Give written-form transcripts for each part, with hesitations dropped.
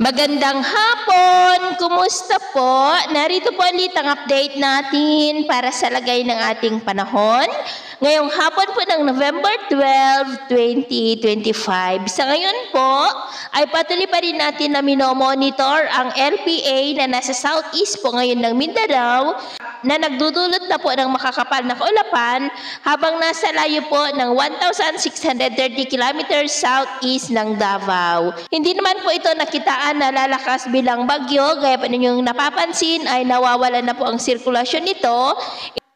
Magandang hapon! Kumusta po? Narito po ulit ang update natin para sa lagay ng ating panahon. Ngayong hapon po ng November 12, 2025. Sa ngayon po, ay patuloy pa rin natin na minomonitor ang LPA na nasa southeast po ngayon ng Mindanao na nagdudulot na po ng makakapal na kaulapan habang nasa layo po ng 1,630 kilometers southeast ng Davao. Hindi naman po ito nakitaan na lalakas bilang bagyo, gaya pa ninyong napapansin ay nawawalan na po ang sirkulasyon nito.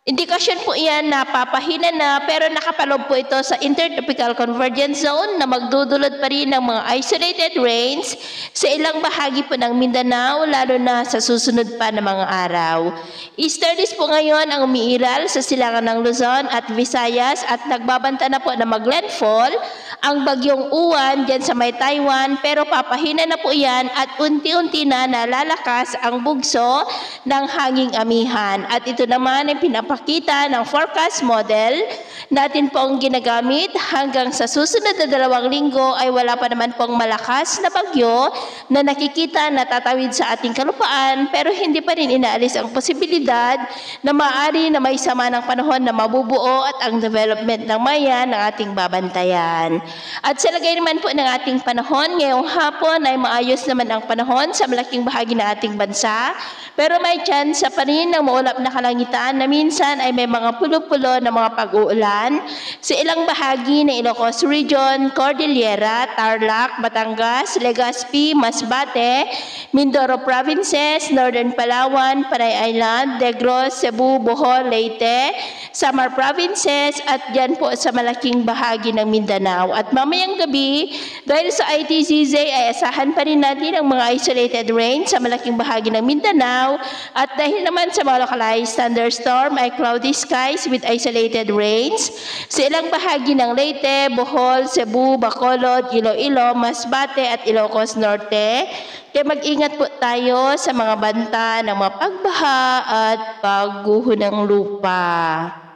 Indikasyon po iyan na papahina na pero nakapalob po ito sa Intertropical Convergence Zone na magdudulot pa rin ng mga isolated rains sa ilang bahagi po ng Mindanao lalo na sa susunod pa na mga araw. Easterlies po ngayon ang umiiral sa silangan ng Luzon at Visayas at nagbabanta na po na mag-landfall ang bagyong Uwan dyan sa may Taiwan pero papahina na po iyan at unti-unti na nalalakas ang bugso ng hanging amihan. At ito naman ay pinapakita ng forecast model natin pong ginagamit hanggang sa susunod na 2 linggo ay wala pa naman pong malakas na bagyo na nakikita na tatawid sa ating kalupaan pero hindi pa rin inaalis ang posibilidad na maaari na may sama ng panahon na mabubuo at ang development ng mayan ng ating babantayan. At sa lagay naman po ng ating panahon, ngayong hapon ay maayos naman ang panahon sa malaking bahagi ng ating bansa pero may chance pa rin ng maulap na kalangitan na minsan ay may mga pulo-pulo na mga pag-uulan sa ilang bahagi ng Ilocos Region, Cordillera, Tarlac, Batangas, Legazpi, Masbate, Mindoro Provinces, Northern Palawan, Panay Island, Negros, Cebu, Bohol, Leyte, Samar Provinces at dyan po sa malaking bahagi ng Mindanao. At mamayang gabi, dahil sa ITCZ ay asahan pa rin natin ang mga isolated rain sa malaking bahagi ng Mindanao at dahil naman sa mga localized thunderstorm ay cloudy skies with isolated rains sa ilang bahagi ng Leyte, Bohol, Cebu, Bacolod, Iloilo, Masbate at Ilocos Norte. Kaya mag-ingat po tayo sa mga banta ng mga pagbaha at pagguho ng lupa.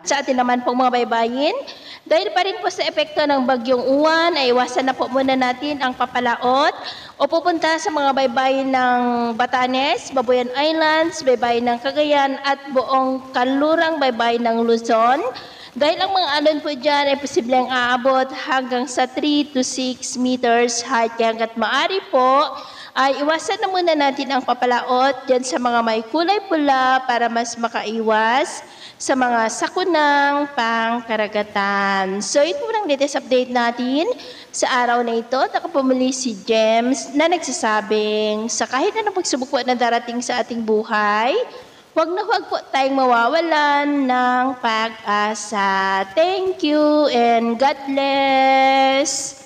Sa atin naman pong mga baybayin, dahil pa rin po sa epekto ng bagyong Uwan, ay iwasan na po muna natin ang papalaot o pupunta sa mga baybayin ng Batanes, Babuyan Islands, baybayin ng Cagayan at buong kanlurang baybayin ng Luzon. Dahil ang mga alon po dyan ay posibleng aabot hanggang sa 3 to 6 meters height. Kaya hanggat maaari po, ay iwasan na muna natin ang papalaot dyan sa mga may kulay pula para mas makaiwas sa mga sakunang pangkaragatan. So ito po ang latest update natin sa araw na ito. Nakapumuli si James na nagsasabing sa kahit na pagsubok po na darating sa ating buhay, huwag na huwag po tayong mawawalan ng pag-asa. Thank you and God bless!